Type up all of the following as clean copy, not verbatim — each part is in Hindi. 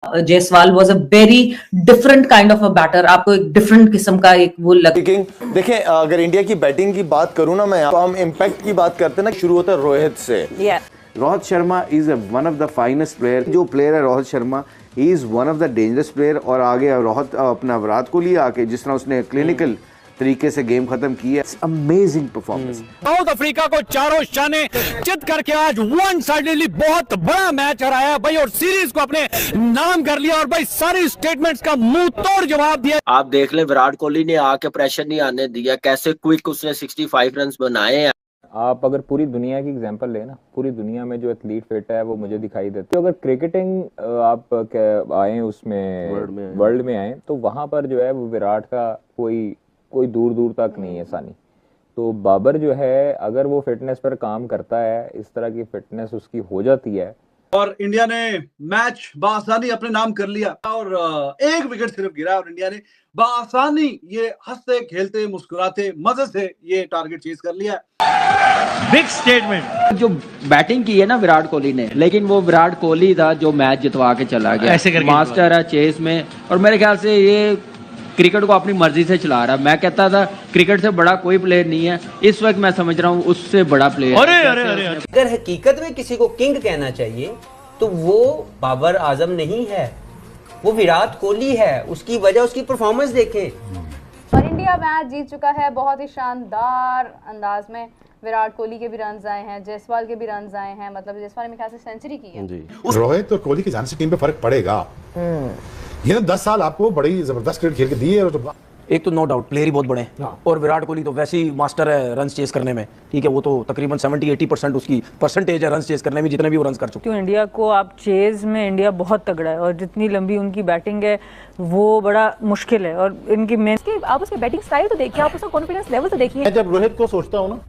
Jaiswal was a very different kind of a batter, आपको एक डिफरेंट किस्म का एक वो देखें, अगर इंडिया की बैटिंग की बात करूं ना मैं, तो हम इम्पैक्ट की बात करते हैं ना, शुरू होता है रोहित से। Rohit Sharma is one of the finest player. जो प्लेयर है Rohit Sharma, he is one of the dangerous player. और आगे रोहित अपना विराट कोहली आके जिस तरह उसने क्लिनिकल तरीके से गेम खत्म की है, अमेजिंग परफॉर्मेंस। साउथ अफ्रीका को चारों शाने चित करके आज वन साइडली बहुत बड़ा मैच हराया भाई, और सीरीज को अपने नाम कर लिया, और भाई सारी स्टेटमेंट्स का मुंह तोड़ जवाब दिया। आप देख ले, विराट कोहली ने आके प्रेशर नहीं आने दिया, कैसे क्विक उसने 65 रन बनाए हैं। आप अगर पूरी दुनिया की एग्जांपल लेना, पूरी दुनिया में जो एथलीट फिट है वो मुझे दिखाई देती है। अगर क्रिकेटिंग आप आए उसमें वर्ल्ड में आए, तो वहां पर जो है वो विराट का कोई दूर दूर तक नहीं है सानी। तो बाबर जो है, अगर वो फिटनेस पर काम करता है, इस तरह की फिटनेस उसकी हो जाती है, और इंडिया ने मैच बासानी अपने नाम कर लिया, और एक विकेट सिर्फ गिरा और इंडिया ने बासानी ये हंसते खेलते मुस्कुराते मजे से ये टारगेट चेज कर लिया। Big statement. जो बैटिंग की है ना विराट कोहली ने, लेकिन वो विराट कोहली था जो मैच जितवा के चला गया। मास्टर है चेस में, और मेरे ख्याल से ये क्रिकेट को अपनी मर्जी से चला रहा है। मैं कहता था क्रिकेट से बड़ा कोई प्लेयर नहीं है, इस वक्त मैं समझ रहा हूँ उससे बड़ा प्लेयर। अगर हकीकत में किसी को किंग कहना चाहिए तो वो बाबर आजम नहीं है, वो विराट कोहली है। उसकी वजह उसकी परफॉर्मेंस देखें। और इंडिया मैच जीत चुका है बहुत ही शानदार अंदाज में। विराट कोहली के भी रन आए हैं, जायसवाल के भी रन आए हैं, मतलब जायसवाल ने मेरे ख्याल से सेंचुरी की है। रोहित और कोहली की जाने से टीम पे फर्क पड़ेगा। ये ना 10 साल आपको बड़ी जबरदस्त क्रिकेट खेल के दी है। और एक तो नो डाउट प्लेयर ही बहुत बड़े हैं, और विराट कोहली तो वैसे ही मास्टर है रन चेस करने में। ठीक है, वो तो तकरीबन 70-80% उसकी परसेंटेज है रन चेस करने में, जितने भी वो रन कर चुके हैं। इंडिया को आप चेज में, इंडिया बहुत तगड़ा है, और जितनी लंबी उनकी बैटिंग है वो बड़ा मुश्किल है। और इनकी मेन आप उसके बैटिंग स्टाइल तो देखिए, आप उसका कॉन्फिडेंस लेवल तो देखिए। मैं जब रोहित को सोचता हूँ ना,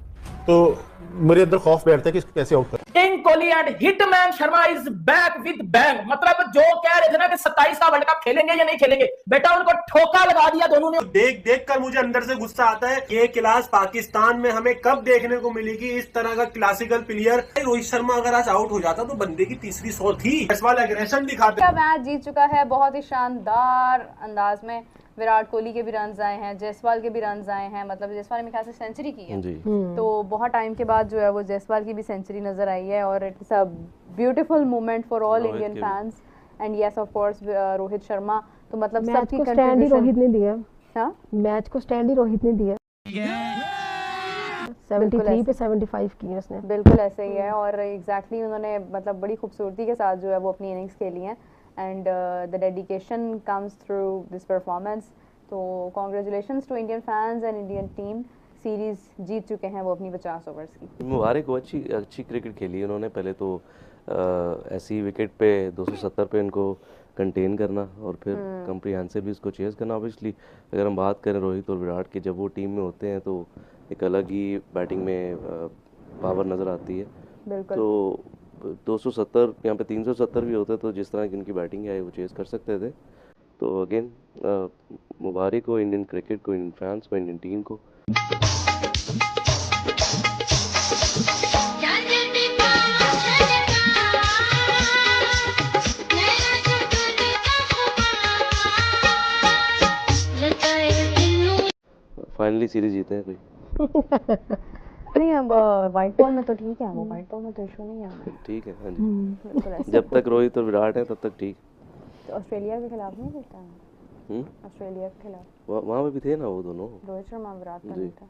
तो मेरे अंदर खौफ बैठता है कि इसको कैसे आउट करें। King Kohli and hitman Sharma is back with bang. मतलब जो कह रहे थे ना कि 27 का वर्ल्ड कप खेलेंगे या नहीं खेलेंगे, बेटा उनको ठोका लगा दिया दोनों ने। देख देख कर मुझे अंदर से गुस्सा आता है। ये क्लास पाकिस्तान में हमें कब देखने को मिलेगी, इस तरह का क्लासिकल प्लेयर। रोहित शर्मा अगर आज आउट हो जाता तो बंदे की तीसरी 100 थी। जायसवाल एग्रेशन दिखाते। मैच जीत चुका है बहुत ही शानदार अंदाज में। विराट कोहली के भी रन आए हैं, जायसवाल के भी रन आए हैं, मतलब जायसवाल ने मेरे ख्याल से सेंचुरी की है। तो बहुत टाइम के बाद जो है वो जायसवाल की भी सेंचुरी नजर आई है, और it's a beautiful moment for all Indian fans. And yes of course Rohit Sharma, तो मतलब सबकी स्टैंड ही रोहित ने दिया। हां, मैच को स्टैंड ही रोहित ने दिया। 73 पे 75 किए उसने। बिल्कुल ऐसे ही है, और एग्जैक्टली उन्होंने मतलब बड़ी खूबसूरती के साथ जो है वो अपनी इनिंग्स खेली हैं। and the dedication comes through this performance. तो congratulations to Indian fans and Indian team. Series जीत चुके हैं वो अपनी 50 ओवर्स की। मुबारक को अच्छी क्रिकेट खेली उन्होंने। पहले तो ऐसी विकेट पे 270 पे इनको कंटेन करना, और फिर कम्प्रीहेंसिव भी इसको चेज करना। ऑब्वियसली अगर हम बात करें रोहित और विराट की, जब वो टीम में होते हैं तो एक अलग ही बैटिंग में पावर नज़र आती है। बिल्कुल। तो 270 यहाँ पे 370 भी होते, तो जिस तरह की उनकी बैटिंग है वो चेज कर सकते थे। तो अगेन मुबारक हो इंडियन क्रिकेट को, इंडियन फैंस को, इंडियन टीम को। फाइनली सीरीज जीते हैं कोई। नहीं, अब व्हाइट बॉल में तो ठीक है, वो व्हाइट बॉल में तो इशू नहीं है। ठीक है, हाँ जी। जब तक रोहित और विराट है तब तक ठीक। तो ऑस्ट्रेलिया के खिलाफ नहीं खेलता है? ऑस्ट्रेलिया के खिलाफ वहाँ पे भी थे ना वो दोनों, रोहित शर्मा विराट का नहीं था।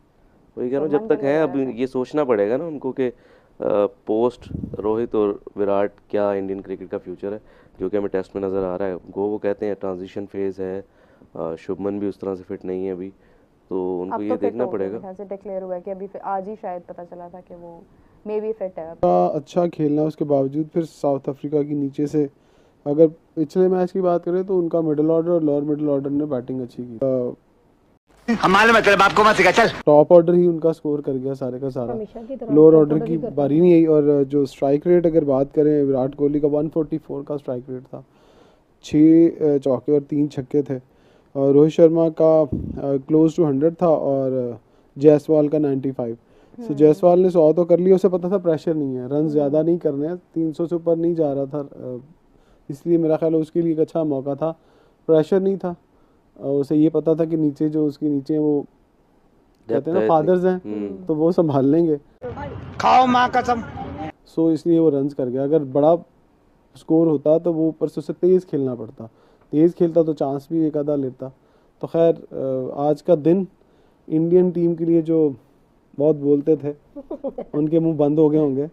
वही कह रहा हूँ, जब तक है अब ये सोचना पड़ेगा ना उनको कि पोस्ट रोहित और विराट क्या इंडियन क्रिकेट का फ्यूचर है, जो कि हमें टेस्ट में नज़र आ रहा है। वो कहते हैं ट्रांजिशन फेज़ है, शुभमन भी उस तरह से फिट नहीं है अभी, तो उनको ये देखना पड़ेगा। ऐसे डिक्लेयर हुआ है कि अभी आज ही शायद पता चला था कि वो मे बी फिट है। अच्छा खेलना उसके बावजूद फिर साउथ अफ्रीका की नीचे से, अगर पिछले मैच की बात करें तो उनका मिडिल ऑर्डर और लोअर मिडिल ऑर्डर ने बैटिंग अच्छी की। हमारे मतलब आपको मत सिखा, चल। टॉप ऑर्डर ही उनका स्कोर कर गया सारे का सारा, लोअर ऑर्डर की बारी नहीं आई। और जो स्ट्राइक रेट अगर बात करें, विराट कोहली का 144 का स्ट्राइक रेट था, 6 चौके और 3 छक्के थे। और रोहित शर्मा का क्लोज टू 100 था, और जायसवाल का 95। सो जायसवाल ने 100 तो कर लिया, उसे पता था प्रेशर नहीं है, रन ज़्यादा नहीं करने हैं, 300 से ऊपर नहीं जा रहा था इसलिए मेरा ख्याल है उसके लिए एक अच्छा मौका था, प्रेशर नहीं था, उसे ये पता था कि नीचे जो उसके नीचे वो कहते हैं ना फादर्स हैं, तो वो संभाल लेंगे, खाओ माँ कसम। सो इसलिए वो रन्स कर गया। अगर बड़ा स्कोर होता तो वो ऊपर से उसे तेज़ खेलना पड़ता, तेज़ खेलता तो चांस भी एक आधा लेता। तो खैर आज का दिन इंडियन टीम के लिए, जो बहुत बोलते थे उनके मुंह बंद हो गए होंगे।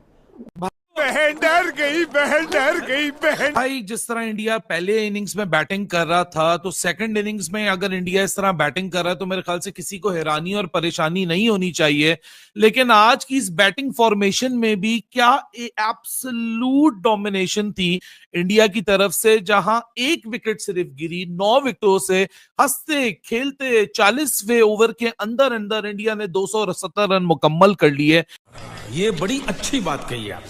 बहन डर गई, बहन डर गई, बहन। भाई जिस तरह इंडिया पहले इनिंग्स में बैटिंग कर रहा था, तो सेकंड इनिंग्स में अगर इंडिया इस तरह बैटिंग कर रहा है तो मेरे ख्याल से किसी को हैरानी और परेशानी नहीं होनी चाहिए। लेकिन आज की इस बैटिंग फॉर्मेशन में भी क्या एब्सोल्यूट डोमिनेशन थी इंडिया की तरफ से, जहां एक विकेट सिर्फ गिरी, 9 विकेटों से हंसते खेलते 40वें ओवर के अंदर अंदर इंडिया ने 270 रन मुकम्मल कर लिए। ये बड़ी अच्छी बात कही आप,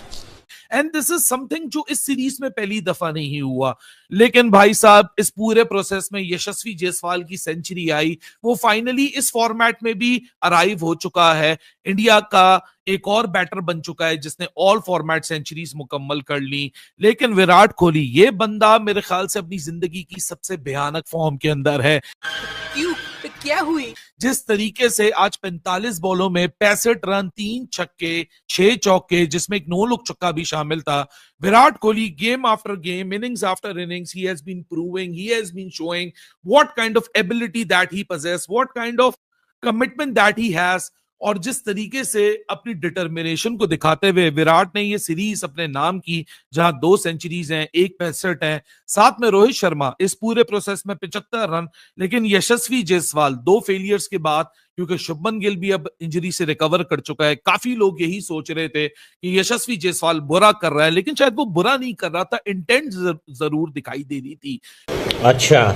एंड दिस इज समथिंग जो इस सीरीज में पहली दफा नहीं हुआ। लेकिन भाई साहब इस पूरे प्रोसेस में यशस्वी जायसवाल की सेंचुरी आई, वो फाइनली इस फॉर्मेट में भी अराइव हो चुका है। इंडिया का एक और बैटर बन चुका है जिसने ऑल फॉर्मेट सेंचुरीज मुकम्मल कर ली। लेकिन विराट कोहली, ये बंदा मेरे ख्याल से अपनी जिंदगी की सबसे भयानक फॉर्म के अंदर है। क्यों, क्या हुई? जिस तरीके से आज 45 बॉलों में 65 रन, 3 छक्के, 6 चौके, जिसमें एक नो लुक छक्का भी शामिल था, Virat Kohli game after game, innings after innings, he has been proving, he has been showing what kind of ability that he possesses, what kind of commitment that he has, और जिस तरीके से अपनी डिटर्मिनेशन को दिखाते हुए विराट ने ये सीरीज अपने नाम की, जहां 2 सेंचुरीज हैं, 1 65 है, साथ में रोहित शर्मा इस पूरे प्रोसेस में 75 रन। लेकिन यशस्वी जायसवाल 2 फेलियर्स के बाद, क्योंकि शुभमन गिल भी अब इंजरी से रिकवर कर चुका है, काफी लोग यही सोच रहे थे कि यशस्वी जायसवाल बुरा कर रहा है, लेकिन शायद वो बुरा नहीं कर रहा था, इंटेंट जरूर दिखाई दे रही थी। अच्छा,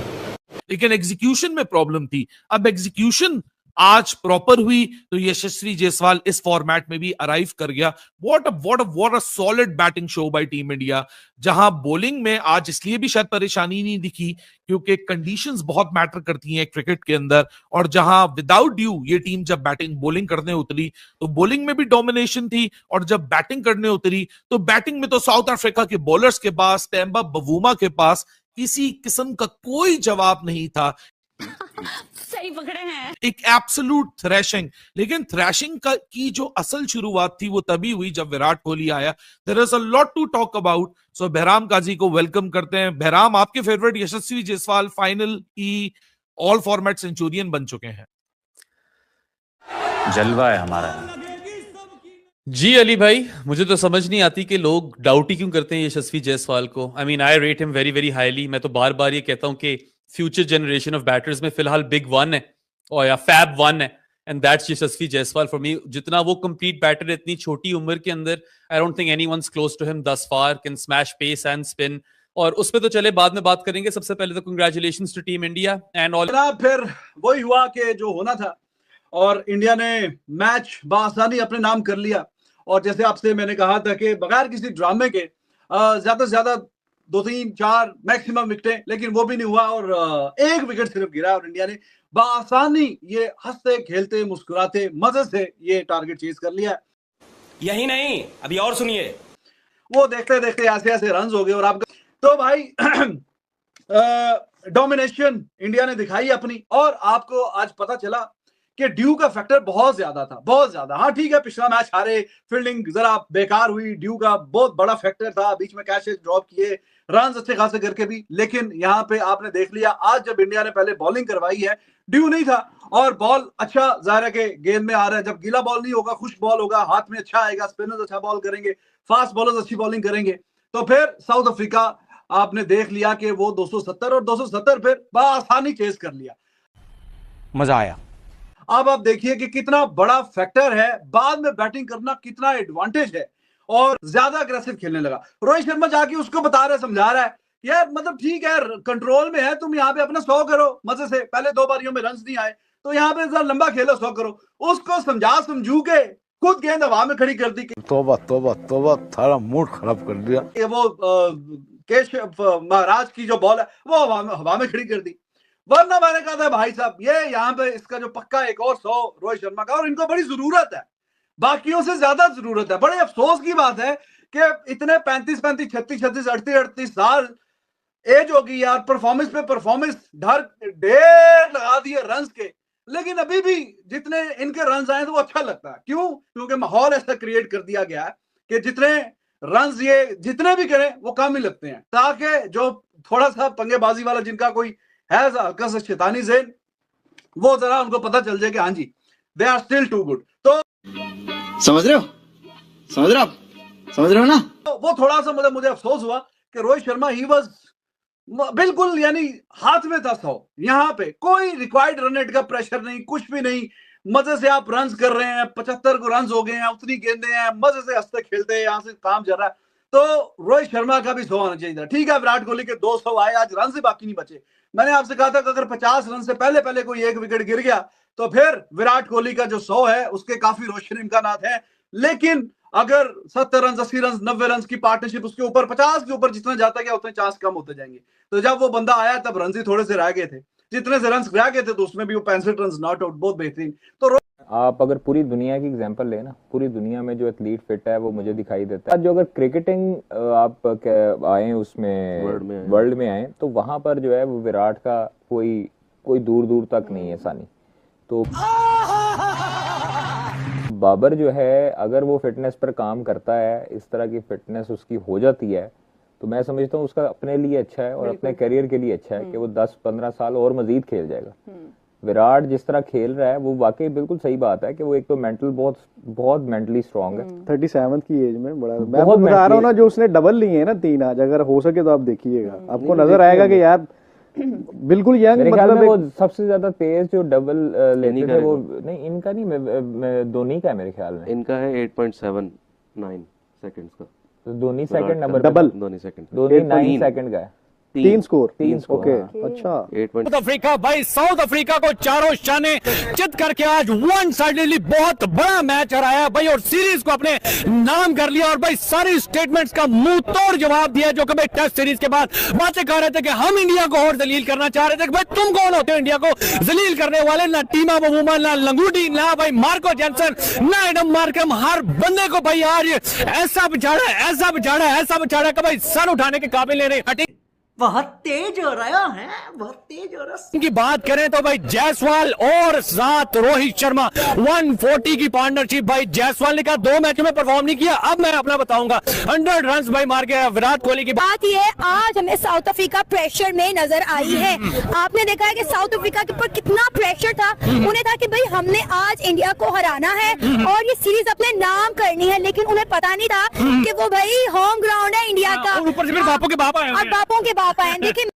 लेकिन एग्जीक्यूशन में प्रॉब्लम थी। अब एग्जीक्यूशन आज प्रॉपर हुई तो यशस्वी जायसवाल इस फॉर्मेट में भी अराइव कर गया। What a solid batting show by team India, जहां बॉलिंग में आज इसलिए भी शायद परेशानी नहीं दिखी क्योंकि कंडीशंस बहुत मैटर करती हैं क्रिकेट के अंदर, और जहां विदाउट ड्यू ये टीम जब बैटिंग बॉलिंग करने उतरी तो बॉलिंग में भी डोमिनेशन थी, और जब बैटिंग करने उतरी तो बैटिंग में तो साउथ अफ्रीका के बॉलर्स के पास, टेम्बा बवूमा के पास किसी किस्म का कोई जवाब नहीं था। सही पकड़े हैं, एक एब्सोल्यूट थ्रैशिंग। लेकिन थ्रैशिंग की जो असल शुरुआत थी वो तभी हुई जब विराट कोहली आया। There is a lot to talk about. So Bahram Kazi को वेलकम करते हैं। बहराम, आपके फेवरेट यशस्वी जायसवाल फाइनल की ऑल फॉर्मेट सेंचुरियन बन चुके हैं। जलवा है हमारा जी अली भाई। मुझे तो समझ नहीं आती कि लोग डाउट ही क्यों करते हैं यशस्वी जायसवाल को। I mean I rate him very very highly. मैं तो बार बार ये कहता हूं कि फ्यूचर जनरेशन ऑफ बैटर्स में फिलहाल बिग वन है और या फैब वन है, and that's Yashasvi Jaiswal for me. जितना वो कंप्लीट बैटर है इतनी छोटी उम्र के अंदर, I don't think anyone's close to him thus far, can smash pace and spin. और उस पे तो चले बाद में बात करेंगे। सबसे पहले तो congratulations to team India and all. फिर वही हुआ कि जो होना था, और इंडिया ने मैच बासानी अपने नाम कर लिया। और जैसे आपसे मैंने कहा था कि बगैर किसी ड्रामे के ज्यादा से ज्यादा 2-3-4 मैक्सिमम विकेटें, लेकिन वो भी नहीं हुआ और 1 विकेट सिर्फ गिरा और इंडिया ने बासानी ये हंसते खेलते मुस्कुराते मजे से ये टारगेट चेज कर लिया। यही नहीं, अभी और सुनिए। वो देखते देखते ऐसे ऐसे रन हो गए और आप तो भाई डोमिनेशन इंडिया ने दिखाई अपनी। और आपको आज पता चला कि ड्यू का फैक्टर बहुत ज्यादा था, बहुत ज्यादा। हाँ ठीक है, पिछला मैच हारे, फील्डिंग जरा बेकार हुई, ड्यू का बहुत बड़ा फैक्टर था, बीच में कैचेस ड्रॉप किए, रन अच्छे खासे करके भी। लेकिन यहाँ पे आपने देख लिया, आज जब इंडिया ने पहले बॉलिंग करवाई है, ड्यू नहीं था और बॉल अच्छा जाहिर है कि गेंद में आ रहा है। जब गीला बॉल नहीं होगा, खुश बॉल होगा, हाथ में अच्छा आएगा, स्पिनर्स अच्छा बॉल करेंगे, फास्ट बॉलर्स अच्छी बॉलिंग करेंगे। तो फिर साउथ अफ्रीका आपने देख लिया कि वो 270 और 270 फिर बआसानी चेज कर लिया। मजा आया। अब आप देखिए कि कितना बड़ा फैक्टर है, बाद में बैटिंग करना कितना एडवांटेज है, और ज्यादा अग्रेसिव खेलने लगा। रोहित शर्मा जाके उसको बता रहा है, समझा रहा है, यार मतलब ठीक है, कंट्रोल में है, तुम यहाँ पे अपना 100 करो मजे से। पहले 2 बारियों में रन नहीं आए तो यहाँ पे जरा लंबा खेलो, 100 करो। उसको समझू के खुद गेंद हवा में खड़ी कर दी। तौबा तौबा तौबा, थारा मूड खराब कर दिया। ये वो केशव महाराज की जो बॉल है वो हवा में खड़ी कर दी। वरना मैंने कहा था भाई साहब, ये यहाँ पे इसका जो पक्का एक और 100 रोहित शर्मा का, और इनको बड़ी जरूरत है, बाकियों से ज्यादा जरूरत है। बड़े अफसोस की बात है कि इतने 35-35, 36-36, 38-38 साल एज होगी यार, परफॉर्मेंस पे परफॉर्मेंस ढेर लगा दिए रन्स के, लेकिन अभी भी जितने इनके रन्स आए तो वो अच्छा लगता है। क्यों? क्योंकि माहौल ऐसा क्रिएट कर दिया गया है कि जितने रन्स ये जितने भी करें वो कम ही लगते हैं, ताकि जो थोड़ा सा पंगेबाजी वाला जिनका कोई है हल्का सा शैतानी ज़हन, वो जरा उनको पता चल जाए कि हाँ जी they are still too good. तो समझ रहे हो ना? वो थोड़ा सा मुझे अफसोस हुआ कि रोहित शर्मा ही वाज बिल्कुल यानी हाथ में था 100, यहाँ पे कोई रिक्वायर्ड रन रेट का प्रेशर नहीं, कुछ भी नहीं, मजे से आप रन कर रहे हैं, 75 को रन हो गए हैं, उतनी गेंदें हैं, मजे से हंसते खेलते हैं, यहाँ से काम चल रहा है। तो रोहित शर्मा का भी 100 आना चाहिए था। ठीक है, विराट कोहली के 200 आए, आज रन से बाकी नहीं बचे। मैंने आपसे कहा था कि अगर 50 रन से पहले कोई एक विकेट गिर गया तो फिर विराट कोहली का जो 100 है उसके काफी रोशन इम्कानात है। लेकिन अगर 70 रन, 80 रन, 90 रन की पार्टनरशिप उसके ऊपर 50 के ऊपर जितना जाता गया उतने चांस कम होते जाएंगे। तो जब वो बंदा आया तब रन ही थोड़े से रह गए थे, जितने से रन रह गए थे तो उसमें भी वो 65 रन नॉट आउट, बहुत बेहतरीन। तो आप अगर पूरी दुनिया की एग्जांपल लें ना, पूरी दुनिया में जो एथलीट फिट है वो मुझे दिखाई देता है। जो अगर क्रिकेटिंग आप आए उसमें वर्ल्ड में आए तो वहां पर जो है वो विराट का कोई दूर दूर तक नहीं है सानी। तो बाबर जो है अगर वो फिटनेस पर काम करता है, इस तरह की फिटनेस उसकी हो जाती है, तो मैं समझता हूँ उसका अपने लिए अच्छा है और अपने करियर के लिए अच्छा है कि वो 10-15 साल और मजीद खेल जाएगा। विराट जिस तरह खेल रहा है वो वाकई बिल्कुल सही बात है कि वो एक तो मेंटल बहुत मेंटली स्ट्रांग है। 37 की एज में बड़ा, मैं आपको बता रहा हूँ ना, जो उसने डबल लिए है ना 3 आज, अगर हो सके तो आप देखिएगा, आपको नजर आएगा कि यार बिल्कुल यंग, मतलब वो सबसे ज्यादा तेज जो डबल लेते थे वो नहीं, इनका नहीं, धोनी का है मेरे ख्याल में, इनका है 8.79 सेकंड्स का। तो Dhoni second number, double Dhoni second, Dhoni 9 second का है। 3 स्कोर, ओके, अच्छा। साउथ अफ्रीका भाई, साउथ अफ्रीका को चारों शाने चित करके आज वन साइडली बहुत बड़ा मैच हराया भाई और सीरीज को अपने नाम कर लिया। और भाई सारी स्टेटमेंट्स का मुंह तोड़ जवाब दिया जो कि भाई टेस्ट सीरीज के बाद बातें कर रहे थे कि हम इंडिया को और जलील करना चाह रहे थे कि भाई तुम कौन होते हो इंडिया को जलील करने वाले, ना टीमा वुमन, ना लंगूटी, ना भाई मार्को जेंसन, ना एडम मार्कम, हर बंदे को भाई यार ऐसा बिछाड़ा कि भाई सर उठाने के काबिल नहीं हटी। बहुत तेज हो रहा है, बहुत तेज हो रहा है। की बात करें तो भाई जायसवाल और साथ रोहित शर्मा 140 की पार्टनरशिप। भाई जायसवाल ने कहा 2 मैचों में परफॉर्म नहीं किया, अब मैं अपना बताऊंगा 100 रन भाई मार गया विराट कोहली की बात। ये आज हमें साउथ अफ्रीका प्रेशर में नजर आई है। आपने देखा है कि साउथ अफ्रीका के ऊपर कितना प्रेशर था, उन्हें था कि भाई हमने आज इंडिया को हराना है और ये सीरीज अपने नाम करनी है, लेकिन उन्हें पता नहीं था कि वो भाई होम ग्राउंड है इंडिया का, ऊपर से फिर बापों के बाप आए, बापों के बाप आए। देखिए